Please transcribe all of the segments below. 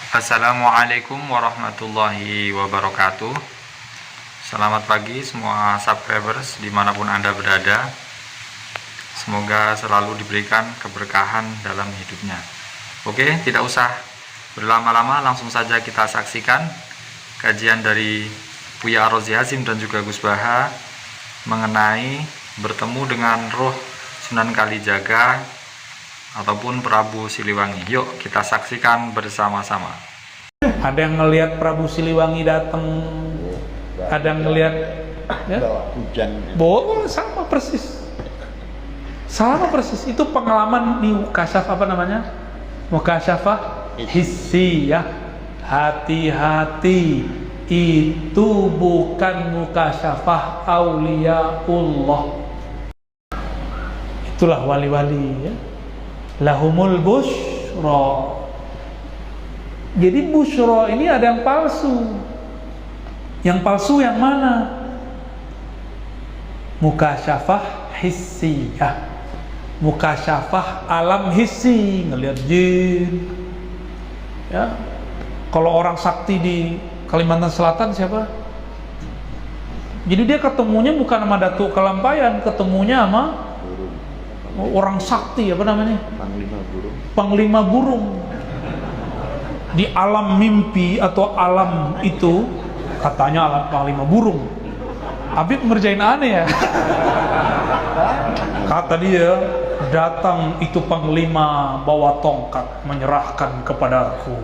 Assalamualaikum warahmatullahi wabarakatuh. Selamat pagi semua subscribers dimanapun Anda berada. Semoga selalu diberikan keberkahan dalam hidupnya. Oke, tidak usah berlama-lama, langsung saja kita saksikan kajian dari Buya Ar-Razi Hasyim dan juga Gus Baha mengenai bertemu dengan roh Sunan Kalijaga ataupun Prabu Siliwangi. Yuk kita saksikan bersama-sama. Ada yang ngelihat Prabu Siliwangi datang, ada yang ngelihat ya? Hujan. Bohong, sama persis. Sama persis. Itu pengalaman di mukasyafah, apa namanya? Mukasyafah hissi ya. Hati-hati, itu bukan mukasyafah auliyaullah. Itulah wali-wali ya. Lahumul busyra. Jadi busyra ini ada yang palsu. Yang palsu yang mana? Mukasyafah hissiyah. Mukasyafah alam hissi, ngelihat jin. Ya. Kalau orang sakti di Kalimantan Selatan siapa? Jadi dia ketemunya bukan sama Datuk Kalampayan, ketemunya sama orang sakti, apa namanya? Panglima burung. Di alam mimpi atau alam itu katanya alam panglima burung. Habib ngerjain aneh ya. Kata dia, datang itu panglima bawa tongkat menyerahkan kepadaku.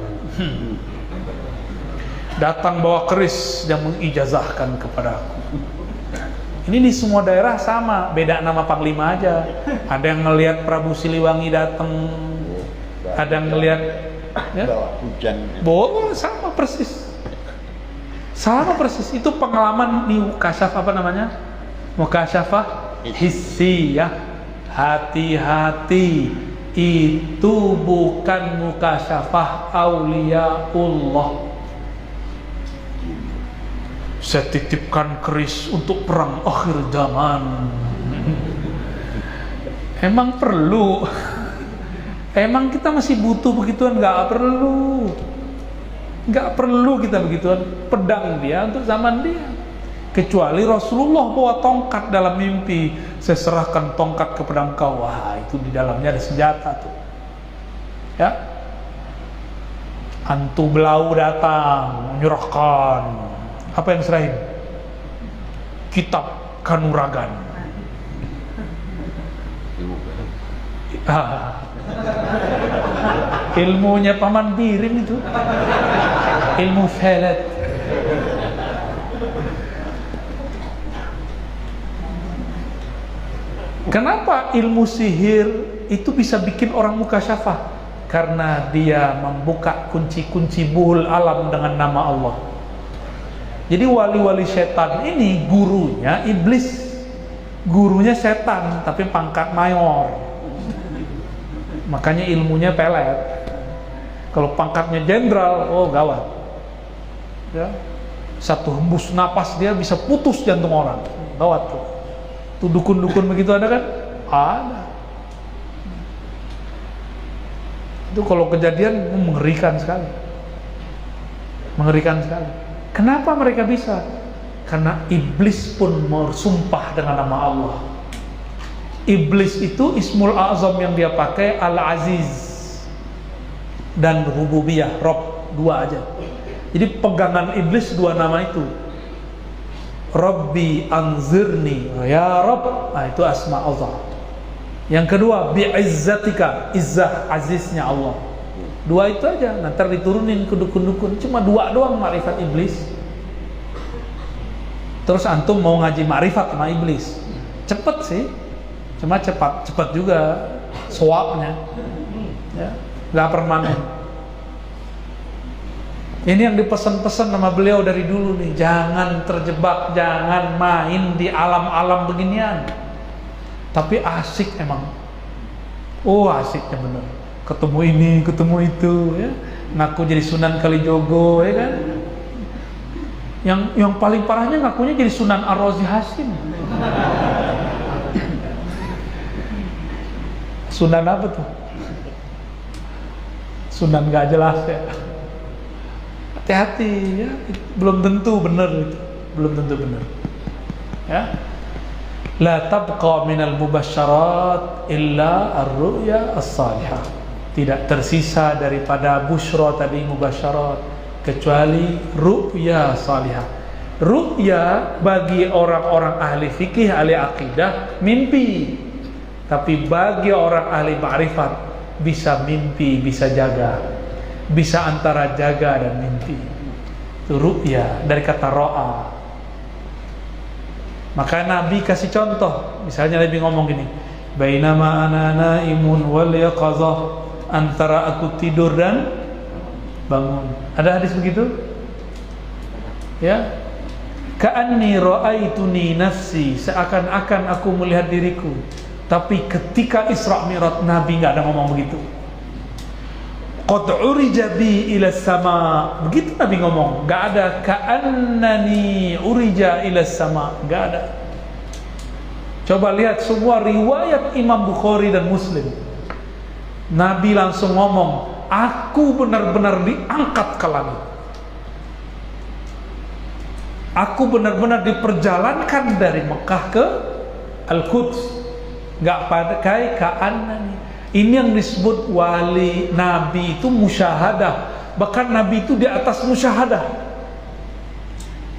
Datang bawa keris dan mengijazahkan kepadaku. Ini di semua daerah sama, beda nama panglima aja. Ada yang ngelihat Prabu Siliwangi datang, ada yang ngelihat ya? Hujan. Bohong, sama persis. Sama persis. Itu pengalaman di mukasyafah, apa namanya? Mukasyafah hissi ya. Hati-hati, itu bukan mukasyafah auliyaullah. Saya titipkan keris untuk perang akhir zaman. Emang perlu? Emang kita masih butuh begituan? Nggak perlu. Nggak perlu kita begituan. Pedang dia untuk zaman dia. Kecuali Rasulullah bawa tongkat dalam mimpi. Saya serahkan tongkat kepada engkau. Wah, itu di dalamnya ada senjata tuh. Ya. Hantu belau datang, menyerahkan. Apa yang serahin? Kitab Kanuragan. Ilmunya Paman Birin itu. Ilmu felet. Kenapa ilmu sihir itu bisa bikin orang mukasyafah? Karena dia membuka kunci-kunci buhul alam dengan nama Allah. Jadi wali-wali setan ini gurunya iblis, gurunya setan tapi pangkat mayor, makanya ilmunya pelet. Kalau pangkatnya jenderal, oh gawat ya. Satu hembus napas dia bisa putus jantung orang, gawat tuh. Tuh dukun-dukun begitu ada kan? Ada. Itu kalau kejadian mengerikan sekali, mengerikan sekali. Kenapa mereka bisa? Karena iblis pun bersumpah dengan nama Allah. Iblis itu Ismul A'zam yang dia pakai Al-Aziz dan Rububiyah, Rob, dua aja. Jadi pegangan iblis dua nama itu. Rabbi anzirni, ya Rabb, nah, itu asma Allah. Yang kedua bi'izzatika, izzah aziznya Allah. Dua itu aja, nanti diturunin ke dukun-dukun. Cuma dua doang makrifat iblis. Terus antum mau ngaji makrifat sama iblis, cepet sih. Cuma cepat juga soapnya ya, nggak permanen. Ini yang dipesan-pesan sama beliau dari dulu nih, jangan terjebak, jangan main di alam-alam beginian. Tapi asik emang. Oh asiknya bener. Ketemu ini, ketemu itu ya. Ngaku jadi Sunan Kalijogo ya kan. Yang paling parahnya ngakunya jadi Sunan Ar-Razi Hasyim. Sunan apa tuh? Sunan gak jelas ya. Hati-hati ya, belum tentu benar itu, belum tentu benar. Ya. La tabqa minal mubasyarat illa ar-ru'ya as-salihah. Tidak tersisa daripada busyra tadi mubasyarat kecuali ru'ya salihah. Ru'ya bagi orang-orang ahli fikih, ahli akidah mimpi. Tapi bagi orang ahli ma'rifat bisa mimpi, bisa jaga. Bisa antara jaga dan mimpi. Itu ru'ya dari kata ro'a. Maka Nabi kasih contoh. Misalnya Nabi ngomong gini, bainama ana naimun wal yaqazah, antara aku tidur dan bangun. Ada hadis begitu? Ya. Ka'anni ra'aituni nafsi, seakan-akan aku melihat diriku. Tapi ketika Isra Mi'raj Nabi enggak ada ngomong begitu. Qad urija bi ila sama, begitu Nabi ngomong. Enggak ada ka'annani urija ila sama, enggak ada. Coba lihat semua riwayat Imam Bukhari dan Muslim. Nabi langsung ngomong, aku benar-benar diangkat ke langit. Aku benar-benar diperjalankan dari Mekah ke Al-Quds. Enggak pakai ka'annani. Ini yang disebut wali Nabi itu musyahadah. Bahkan Nabi itu di atas musyahadah.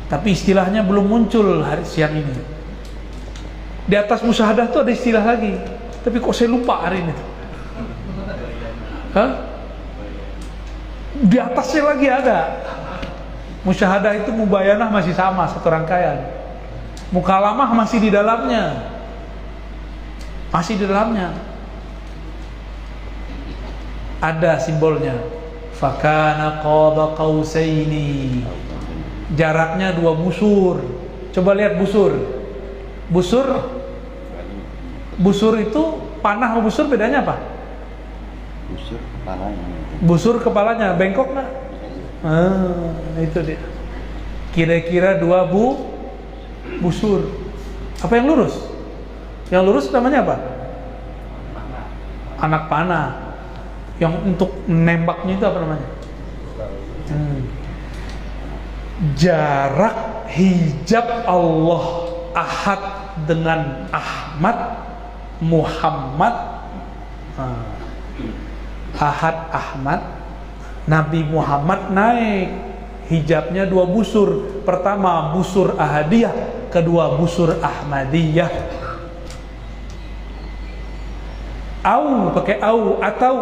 Tapi istilahnya belum muncul hari siang ini. Di atas musyahadah itu ada istilah lagi. Tapi kok saya lupa hari ini. Hah? Di atasnya lagi ada. Musyahadah itu mubayanah masih sama, satu rangkaian. Mukalamah masih di dalamnya. Masih di dalamnya. Ada simbolnya. Fakana qaba qausaini. Jaraknya 2 busur. Coba lihat busur. Busur itu panah sama busur bedanya apa? Busur kepalanya. Busur kepalanya bengkok nggak? Itu dia. Kira-kira 2 busur. Apa yang lurus? Yang lurus namanya apa? Anak panah. Yang untuk nembaknya itu apa namanya? Jarak hijab Allah Ahad dengan Ahmad Muhammad. Ahad Ahmad, Nabi Muhammad naik, hijabnya 2 busur. Pertama busur Ahadiyah, kedua busur Ahmadiyah. Pakai atau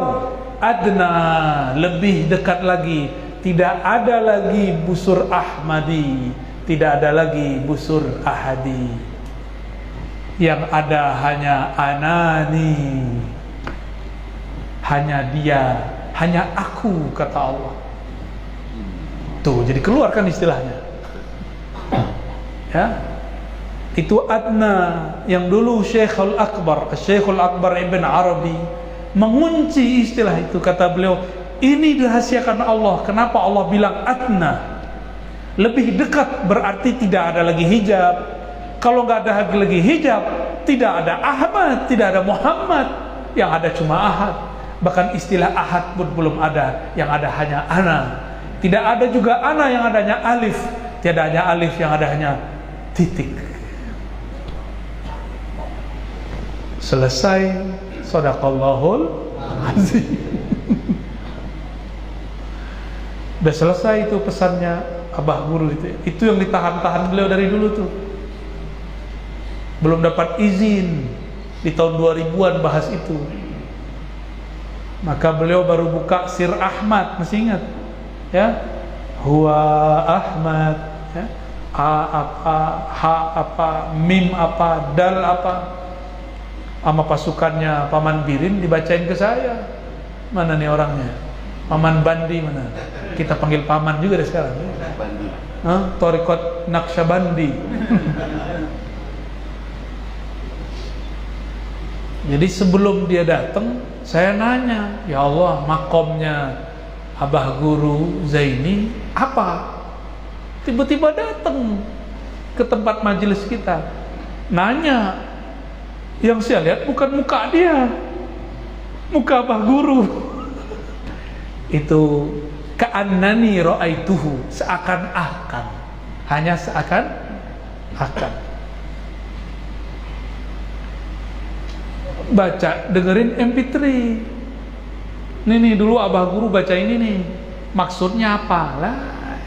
adna, lebih dekat lagi. Tidak ada lagi busur Ahmadi, tidak ada lagi busur Ahadi. Yang ada hanya anani, hanya dia, hanya aku, kata Allah. Tuh, jadi keluarkan istilahnya. Ya. Itu adna yang dulu Syekhul Akbar Ibn Arabi mengunci istilah itu. Kata beliau, ini dirahasiakan Allah. Kenapa Allah bilang adna? Lebih dekat berarti tidak ada lagi hijab. Kalau nggak ada lagi hijab, tidak ada Ahmad, tidak ada Muhammad, yang ada cuma Ahad. Bahkan istilah Ahad pun belum ada, yang ada hanya ana. Tidak ada juga ana yang adanya alif, tidak hanya alif yang ada hanya titik. Selesai. Shadaqallahul azim. Udah selesai itu pesannya Abah Guru itu. Itu yang ditahan-tahan beliau dari dulu tuh. Belum dapat izin di tahun 2000-an bahas itu. Maka beliau baru buka Sir Ahmad, masih ingat? Ya. Huwa Ahmad, ya. A apa, ha apa, mim apa, dal apa. Sama pasukannya Paman Birin dibacain ke saya. Mana nih orangnya? Paman Bandi mana? Kita panggil Paman juga deh sekarang. Bandi. Thariqat Naqsyabandi. Jadi sebelum dia datang, saya nanya, ya Allah, makomnya Abah Guru Zaini apa? Tiba-tiba datang ke tempat majelis kita, nanya. Yang saya lihat bukan muka dia, muka Abah Guru. Itu ka'annani ra'aituhu, seakan-akan, hanya seakan-akan. Baca, dengerin MP3. Nih dulu abah guru baca ini nih, maksudnya apa lah,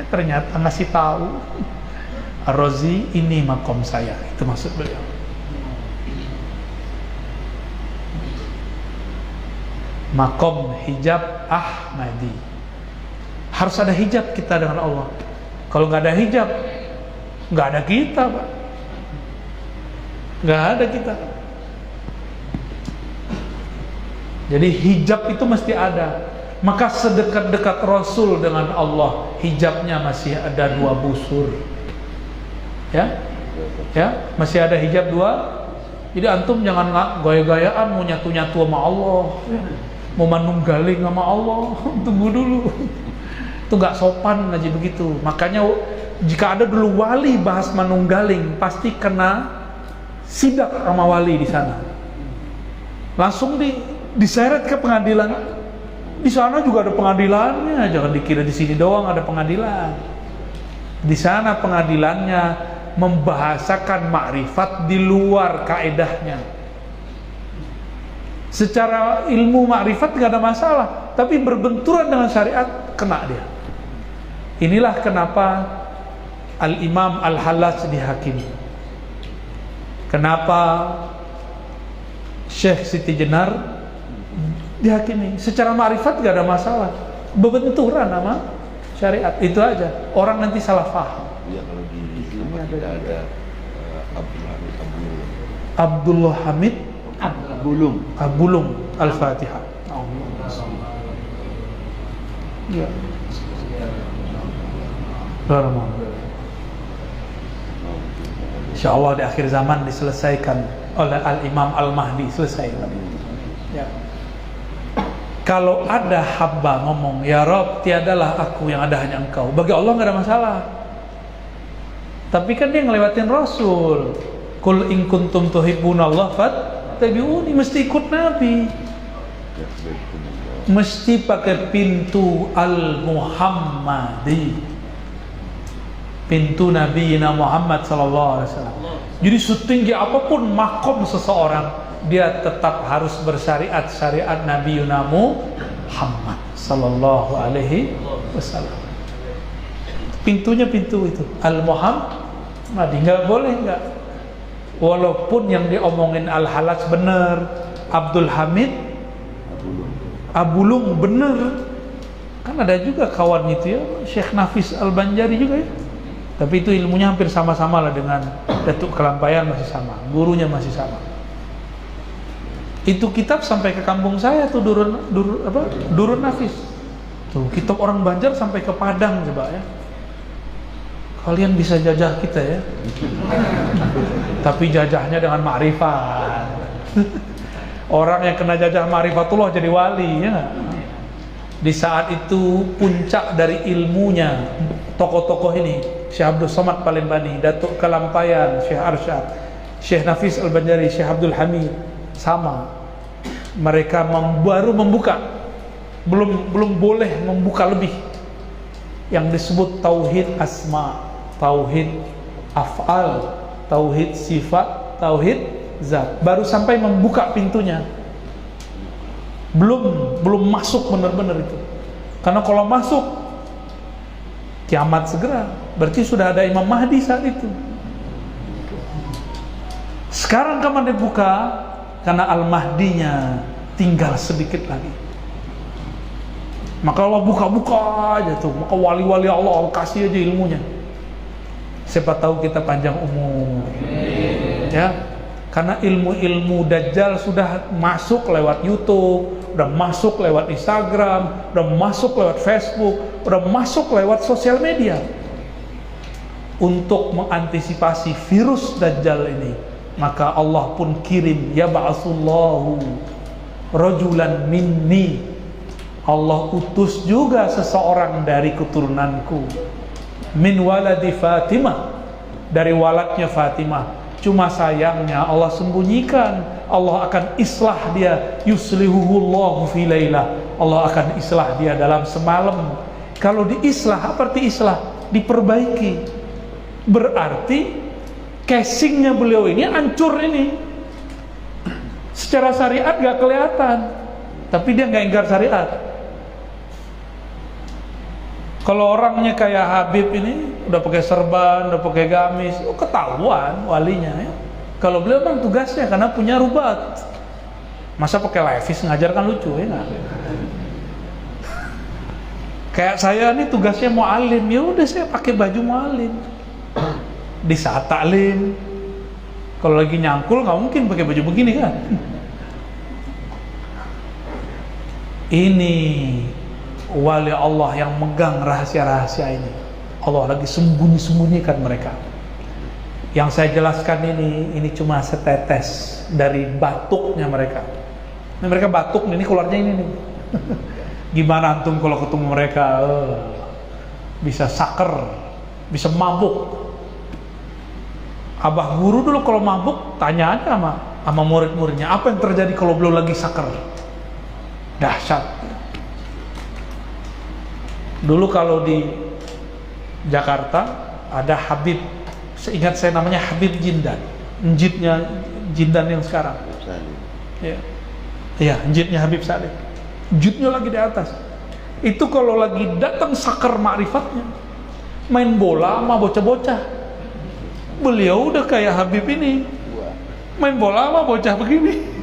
ternyata ngasih tahu, Ar-Razi, ini makom saya, itu maksud beliau. Makom hijab Ahmadi. Harus ada hijab kita dengan Allah. Kalau nggak ada hijab, nggak ada kita, Pak. Nggak ada kita. Jadi hijab itu mesti ada. Maka sedekat-dekat Rasul dengan Allah, hijabnya masih ada 2 busur. Ya, masih ada hijab 2. Jadi antum jangan gaya-gayaan mau nyatu-nyatu sama Allah, mau manunggaling sama Allah. Tunggu dulu. Itu nggak sopan aja begitu. Makanya jika ada dulu wali bahas manunggaling, pasti kena sidak sama wali di sana. Langsung diseret ke pengadilan. Di sana juga ada pengadilannya, jangan dikira di sini doang ada pengadilan. Di sana pengadilannya membahasakan makrifat di luar kaedahnya. Secara ilmu makrifat gak ada masalah, tapi berbenturan dengan syariat, kena dia. Inilah kenapa Al-Imam Al-Hallaj dihakimi. Kenapa Syekh Siti Jenar dihakimi. Secara makrifat gak ada masalah, berbenturan sama syariat, itu aja. Orang nanti salah paham. Ya, kalau di Islam ada Abdullah Hamid Abulung Al-Fatihah. Ya. Insya Allah di akhir zaman diselesaikan oleh Al-Imam Al-Mahdi, selesai. Ya. Kalau ada hamba ngomong, ya Rob, tiadalah aku yang ada hanya engkau, bagi Allah nggak ada masalah. Tapi kan dia ngelewatin Rasul. Qul in kuntum tuhibbunallah fattabi'uni, mesti ikut Nabi. Mesti pakai pintu Al-Muhammadi, pintu Nabi Muhammad sallallahu alaihi wasallam. Jadi setinggi apapun makom seseorang, dia tetap harus bersyariat syariat Nabi Muhammad sallallahu alaihi wasallam. Pintunya pintu itu Al-Muhammadi, nggak boleh nggak. Walaupun yang diomongin Al-Hallaj benar, Abdul Hamid Abulung benar, kan ada juga kawan itu ya, Syekh Nafis Al-Banjari juga ya. Tapi itu ilmunya hampir sama-sama lah dengan Datuk Kelampayan, masih sama, gurunya masih sama. Itu kitab sampai ke kampung saya tuh, Durun Nafis. Tuh kitab orang Banjar sampai ke Padang coba ya. Kalian bisa jajah kita ya. Tapi jajahnya dengan ma'rifat. Orang yang kena jajah ma'rifatullah jadi wali ya. Di saat itu puncak dari ilmunya tokoh-tokoh ini, Syekh Abdul Somad Palembani, Datuk Kelampayan, Syekh Arsyad, Syekh Nafis Al-Banjari, Syekh Abdul Hamid, sama. Mereka baru membuka, belum boleh membuka lebih, yang disebut tauhid asma, tauhid af'al, tauhid sifat, tauhid zat. Baru sampai membuka pintunya, belum masuk benar-benar itu. Karena kalau masuk kiamat segera, berarti sudah ada Imam Mahdi saat itu. Sekarang kapan dibuka? Karena Al-Mahdinya tinggal sedikit lagi. Maka Allah buka-buka aja tuh. Maka wali-wali Allah kasih aja ilmunya. Siapa tahu kita panjang umur. Ya, karena ilmu-ilmu Dajjal sudah masuk lewat YouTube, udah masuk lewat Instagram, udah masuk lewat Facebook, udah masuk lewat sosial media. Untuk mengantisipasi virus Dajjal ini, maka Allah pun kirim, ya ba'asullahu rajulan minni, Allah utus juga seseorang dari keturunanku, min waladi Fatimah, dari waladnya Fatimah. Cuma sayangnya Allah sembunyikan. Allah akan islah dia, yuslihuhullahu fi lailah, Allah akan islah dia dalam semalam. Kalau diislah, apa arti islah? Diperbaiki. Berarti casingnya beliau ini hancur ini. Secara syariat gak kelihatan, tapi dia gak ingkar syariat. Kalau orangnya kayak Habib ini udah pakai serban, udah pakai gamis, ketahuan walinya ya. Kalau beliau memang tugasnya karena punya rubat. Masa pakai levis ngajar kan lucu ya nggak? Kayak saya nih tugasnya mu'alim, ya udah saya pakai baju mu'alim. Di saat taklim, kalau lagi nyangkul nggak mungkin pakai baju begini kan? Ini wali Allah yang megang rahasia-rahasia ini. Allah lagi sembunyi-sembunyikan mereka. Yang saya jelaskan ini cuma setetes dari batuknya mereka. Ini mereka batuk, ini keluarnya ini nih. Gimana antum kalau ketemu mereka? Bisa saker, bisa mabuk. Abah guru dulu kalau mabuk tanya aja sama murid-muridnya, apa yang terjadi kalau beliau lagi saker? Dahsyat. Dulu kalau di Jakarta ada Habib, seingat saya namanya Habib Jindan, njitnya Jindan yang sekarang. Ya, ya njitnya Habib Salim. Njitnya lagi di atas. Itu kalau lagi datang sakar ma'rifatnya, main bola sama bocah-bocah. Beliau udah kayak Habib ini, main bola sama bocah begini.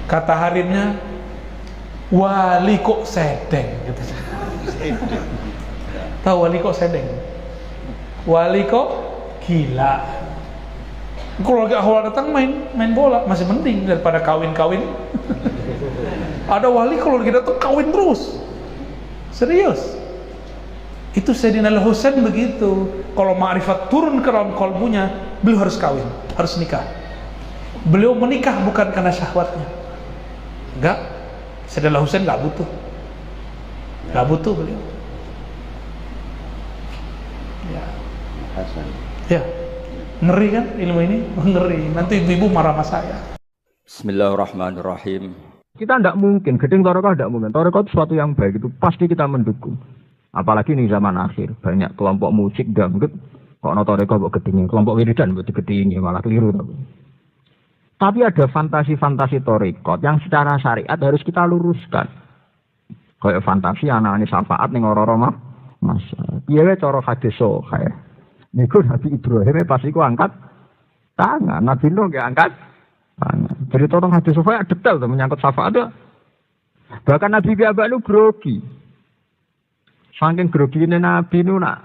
Kata harimnya, wali kok sedeng gitu. Tahu wali kok sedeng? Wali kok gila. Kalau lagi awal datang main bola masih mending daripada kawin-kawin. Ada wali kalau lagi datang kawin terus. Serius. Itu Sayyidina Al-Husain begitu. Kalau ma'rifat turun ke dalam kalbunya, beliau harus kawin, harus nikah. Beliau menikah bukan karena syahwatnya. Enggak. Sayyidina Al-Husain enggak butuh. Enggak butuh beliau. Ya. Hasan. Ya. Ngeri kan ilmu ini? Ngeri. Nanti ibu-ibu marah sama saya. Bismillahirrahmanirrahim. Kita tidak mungkin, gedeng Torekoh tidak mungkin. Torekoh itu sesuatu yang baik, itu pasti kita mendukung. Apalagi ini zaman akhir, banyak kelompok musik dangdut, kok no Torekoh buat gedengin, kelompok wiridan buat digedengin, malah keliru. Tapi ada fantasi-fantasi Torekoh yang secara syariat harus kita luruskan. Kayak fantasi anak-anak syafaat ning ora-ora mas. Piye cara hadis kayak. Niku Nabi Ibrahim pas iku angkat tangan, Nabi Nuh nggih angkat tangan. Jadi tolong hadis syafaat detail tuh menyangkut syafaat. Bahkan Nabi Biabak itu grogi. Saking grogi ini Nabi itu nak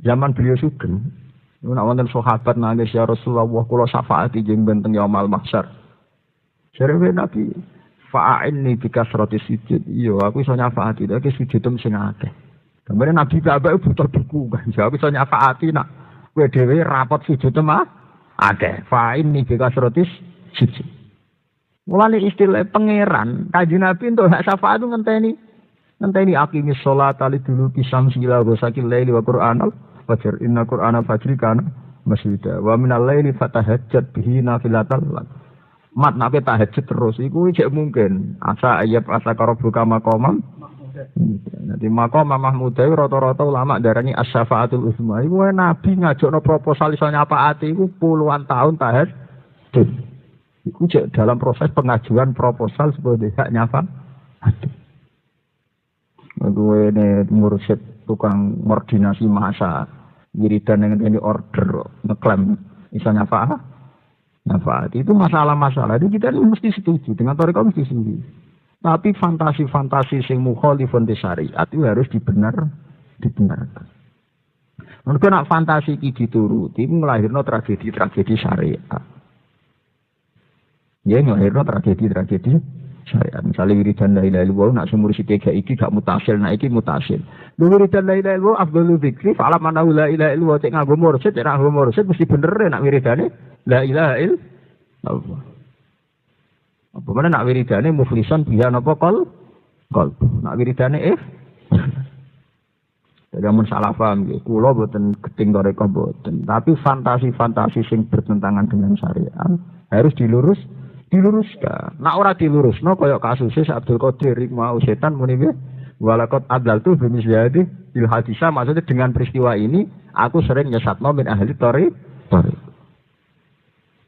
zaman beliau sugeng. Nak wonten sahabat nangis ya Rasulullah kula syafaati jeung benteng yaumul mahsyar. Jare Nabi fa'inni bi kasrati sujud. Iya aku iso nyafaati iki sujudem sing akeh. Kemudian Nabi Bapak itu butuh buku kan. Jawab bisa nyafaati nak. Kowe dhewe rapot sujud mah akeh. Fa'inni bi kasratis sujud. Mulane istilah pangeran, Kanjeng Nabi untuk hak syafaat itu ngenteni aqimis sholata lidulu bisamsi ila ghasaqil laili wa qur'anal fajr inna qur'ana fajri kana masjida wa minal laili fatahajjat bihi nafilatal lak. Mat nape tahajud terus iku jek mungkin. Asa ayat asa karobuka maqamam. Nanti makom Mahmudai rata-rata ulama darani as-syafaatul uzma. Iku Nabi ngajakno proposal iso nyafaati iku puluhan tahun tahajud. Iku dalam proses pengajuan proposal sebagai hak nyafaati. Gue ini mursyid tukang koordinasi masa wiridan yang ini order ngeklaim iso nyafaati itu masalah-masalah. Jadi kita mesti setuju dengan Torekoh mesti setuju. Tapi fantasi-fantasi sing mukhalifun li syariat itu harus dibenarkan. Mergo nek fantasi iki dituruti nglahirno tragedi-tragedi syariat. Ya nglahirno tragedi-tragedi syariat. Misalnya wiridan la ilaha illallah nak sumur sithik iki gak mutasil, nak iki mutasil. Lho wiridan la ilaha illallah afdhalu dzikri fa alam anna la ilaha illallah cek nganggo mursyid, cek nganggo mursyid mesti bener nak wiridane la ilaha illallah. Apa mana nak wiridane muflisan biya napa kol. Nak wiridane Jadi amun salah paham nggih, kula boten gedeng Torekoh boten, tapi fantasi-fantasi sing bertentangan dengan syariat harus diluruskan. Nak ora dilurusno kaya kasusnya Abdul Qadir mau setan muni piye? Walaqad adlaltu bi misyadi bil hadisa, maksudnya dengan peristiwa ini aku sering nyesatno min ahli tori.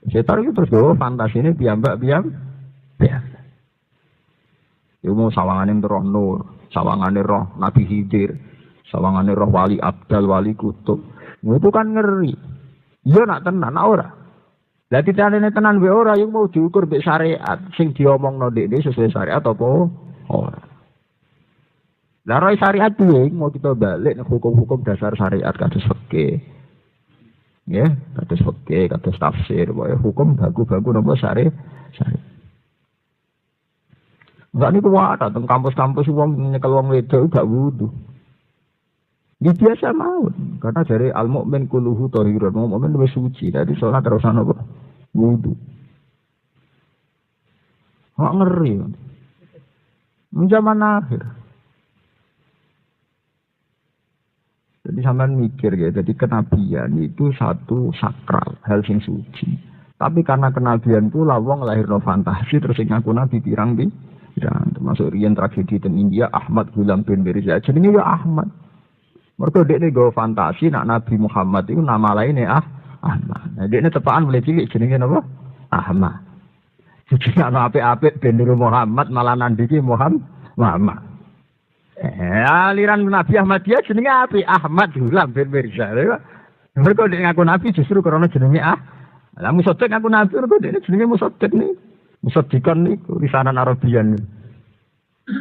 Setan itu terus go fantasine piyambak. Yo mau sawangane roh nur, sawangane roh Nabi Khidir, sawangane roh wali abdal, wali kutub. Itu kan ngeri. Iya nak tenan ora. Lah titane tenan wae ora yang mau diukur mbek syariat sing diomongno ndekne sesuai syariat apa ora. Lah roh syariat kuwi mau kita balik nek hukum-hukum dasar syariat kados fikih. Ya, kados fikih, kados tafsir, wae hukum baku-baku napa syariat. Enggak niku wae teng kampus-kampus wong nyekel wong wedok gak wudu. Di biasa mawon, karena dari al-mu'min kulluhu thahirun, mu'min wis suci, dadi salat terus ana apa? Wudu. Kok ngeri. Zaman akhir. Jadi sampean mikir ya, jadi kenabian itu satu sakral, hal sing suci. Tapi karena kenabian pula wong lahirno fantasi terus sing ngaku nabi pirang termasuk riyen tragedi ten India Ahmad Ghulam bin Mirza jenenge ya Ahmad. Mergo dekne go fantasi nak Nabi Muhammad itu nama lainnya Ahmad. Nah dekne tepaan mulai cilik jenenge napa? Ahmad. Jadi ana apik-apik ben niru Muhammad malah nandiki Muhammad. Aliran Nabi Ahmadiyah jenenge apik Ahmad Ghulam bin Mirza. Mergo dekne ngaku nabi justru karena jenenge Lah Musaddiq ngaku nabi mergo dekne jenenge Musaddiq nih. Musaddiqan niku lisanan Arabian.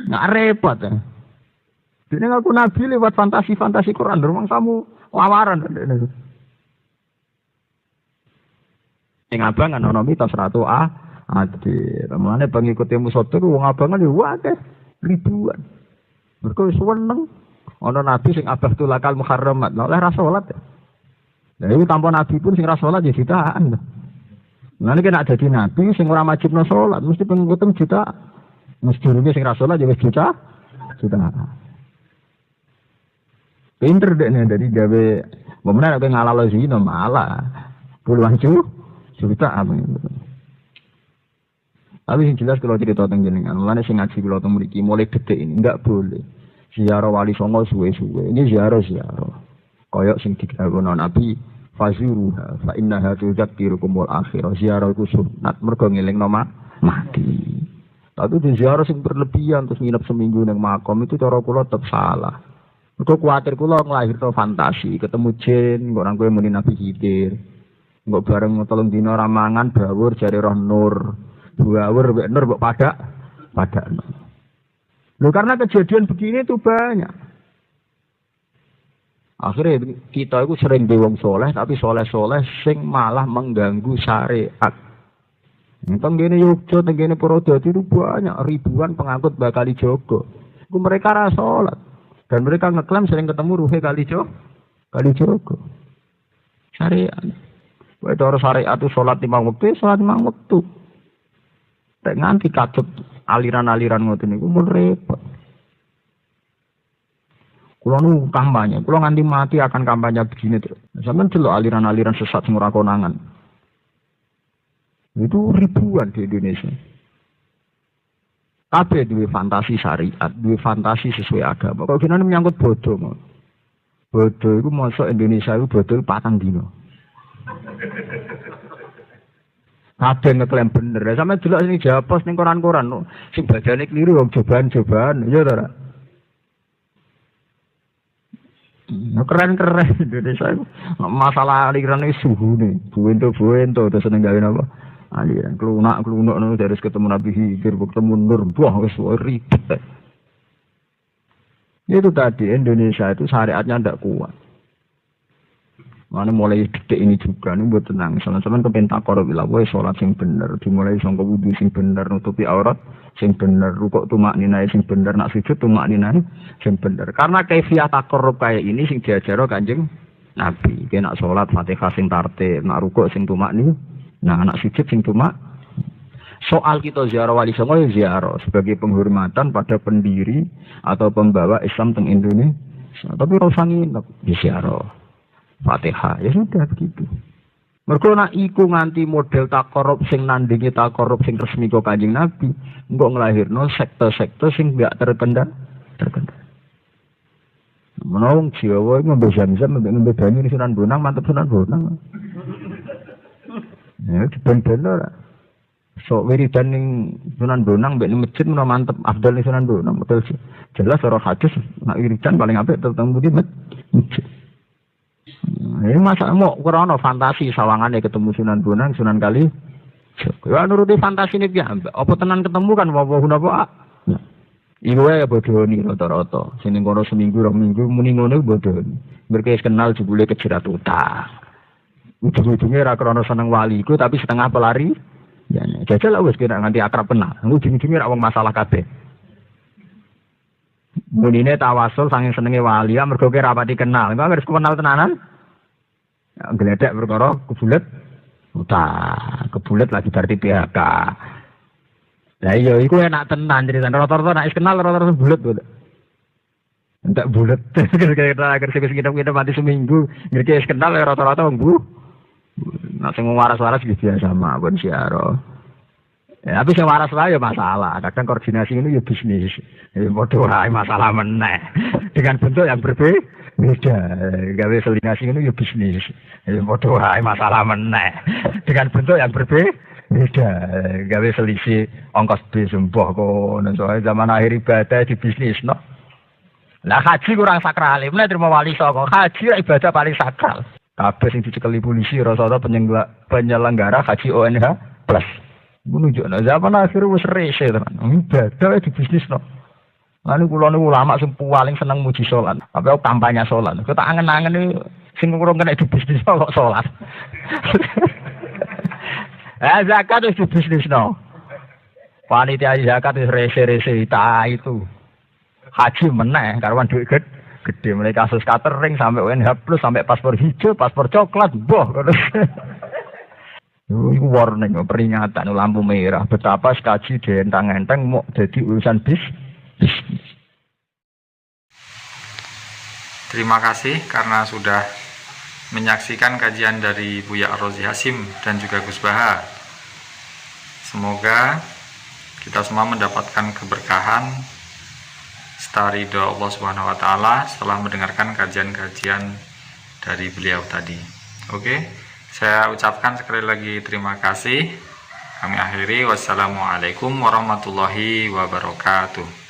Nggak repot ya. Dene ngaku nabi lewat fantasi-fantasi Quran, rumang kamu lawaran. Sing abang kan ana mitos ratu ade. Mulane pengikut Musaddiq wong abangan yo akeh ribuan. Mergo seneng ana nabi sing abah tulakal muharramat, oleh ra salat. Lah iku tanpa nabi pun sing ra salat ya jutaan. Mulane nek dadi nabi sing ora wajibno salat mesti pengikut juta. Mesti rugi sing ra salat ya wis juta. Pinter deh nih dari gawe, benar aku ngalalo zina malah puluhan juta apa itu. Tapi yang jelas kalau cerita tentang jenengan, mulanya sing ngaji kalau tentang mriki mulai detik ini enggak boleh ziarah wali songo suwe-suwe. Ini ziarah. Koyok sing dikawuhna Nabi fazuruha fa innaha tudzakirukumul akhirah. Ziarah iku sunat mergo ngelingno mati. Tapi di ziarah sing berlebihan terus nginep seminggu ning makom itu cara kula tetep salah. Mergo kuwatir kula nglahirno fantasi, ketemu jin, kok nang kowe muni Nabi Khidir. Kok bareng 3 dina ramangan bawur jare roh nur. Bawur mek nur kok padakno. Loh karena kejadian begini itu banyak. Akhirnya kita itu sering di wong soleh, tapi soleh-soleh sing malah mengganggu syariat. Tenggene Yogyakarta, tenggene Purwodadi itu banyak ribuan pengangkut bakali Jogo. Itu mereka ra salat. Dan mereka ngeklaim sering ketemu ruhe kali Jogo. Syariat. Wae cara syariat itu salat 5 waktu, salat 5 waktu. Tek nganti kacut aliran-aliran ngoten niku mun repot. Kula nu kampanye, kula nganti mati akan kampanye begini terus. Sampeyan delok aliran-aliran sesat sing ora konangan. Itu ribuan di Indonesia. Kabeh duwe fantasi syariat, duwe fantasi sesuai agama. Kok kene menyangkut bodoh. Bodoh iku mosok Indonesia iku bodoh 4 dino. Kabeh ngeklaim bener. Sampe delok sing japos ning koran-koran sing badane kliru wong cobaan-cobaan, ya ta. Keren-keren Indonesia itu. Masalah aliran itu suhu nih. Buento terus seneng gawe apa? Aliran kelunak dari ketemu Nabi Khidir, ketemu Nur, wah wis ribet. Itu tadi Indonesia itu syariatnya ndak kuat. Mana mulai detik ini juga nih buat tenang. Sama-sama kepentak korup ilah, woi sholat sing bener, dimulai sangka wudu sing bener, nutupi aurat sing bener, rukuk tumak ninai sing bener, nak sujud tumak ninai sing bener. Karena kaifiah takorup kayak ini sing diajaro Kanjeng Nabi. Kena nak sholat Fatihah sing tartib, nak rukuk sing tumak nih, nah anak sujud sing tumak. Soal kita ziarah wali songo ya ziarah sebagai penghormatan pada pendiri atau pembawa Islam teng Indonesia. Tapi rasanya nginep di ziarah Fatihah, ya sudah begitu. Mergo nek iku nganti model takorup sing nandingi takorup sing resmi kok Kanjeng Nabi, engko nglahirno sekte-sekte sing gak terkendali. Menawa Jawa ngombe Zam-Zam ngombe banyu di Sunan Bonang mantep Sunan Bonang. Ya ben-ben ora. Sok wiridan ning Sunan Bonang mbek ning masjid menawa mantep afdal ning Sunan Bonang. Betul jelas ora hadis nek wiridan paling apik tetep di masjid. Ini masa mau kurang fantasi sawangane ketemu Sunan Bonang, Sunan Kali. Ya nuruti fantasi ini ya. Apa tenan ketemu kan apa. Iku wae bodoni rata-rata. Sing kono seminggu, 2 minggu muni ngono bodoni. Mereka kenal jebule kejerat utang. Ujung-ujungnya ra krana seneng wali iku tapi setengah pelari. Ya jajal lah wis kira nganti akrab kenal. Ujung-ujungnya ra wong masalah kabeh. Munine tawasul saking senenge wali mergo kira rapati kenal. Engko harus kenal tenanan. Gledek perkara kebulet utang, kebulet lagi berarti PHK. Lah iya iku enak tenan ceritane rata-rata nek wis kenal rata-rata bulet kok. Entek bulet kira-kira agar kita mati seminggu, ngerti wis kenal rata-rata wong bu. Nek sing waras-waras gitu biasa mawon siaro. Ya, tapi sing waras wae ya masalah. Kadang koordinasi ini ya bisnis. Ya padha wae masalah meneh. Dengan bentuk yang berbeda. Gawe koordinasi ini ya bisnis. Ya padha wae masalah meneh. Dengan bentuk yang berbeda. Gawe selisih ongkos bis mbah kono. Soale zaman akhir ibadah di bisnis no. Lah haji kurang sakral. Mulai terima wali saka haji ibadah paling sakral. Kabeh sing dicekeli polisi rasa-rasa penyelenggara haji ONH plus. Menunjukkan zaman akhir wis rese tenan. Ibadah di bisnis no. Lalu kula niku ulama sing paling seneng muji salat. Apa kampanye salat. Kok tak angen-angen iki sing kurang kena di bisnis kok salat. Zakat itu bisnis no. Panitia zakat itu rese-rese itu. Haji meneh karuan duit gede mulai kasus catering sampai UNH plus sampai paspor hijau, paspor coklat, boh. Itu warning, peringatan lampu merah. Betapa sekaji dientang-enteng mau jadi urusan bisnis. Terima kasih karena sudah menyaksikan kajian dari Buya Ar-Razi Hasim dan juga Gus Baha. Semoga kita semua mendapatkan keberkahan serta ridho Allah Subhanahu wa taala setelah mendengarkan kajian-kajian dari beliau tadi. Oke. Saya ucapkan sekali lagi terima kasih. Kami akhiri. Wassalamualaikum warahmatullahi wabarakatuh.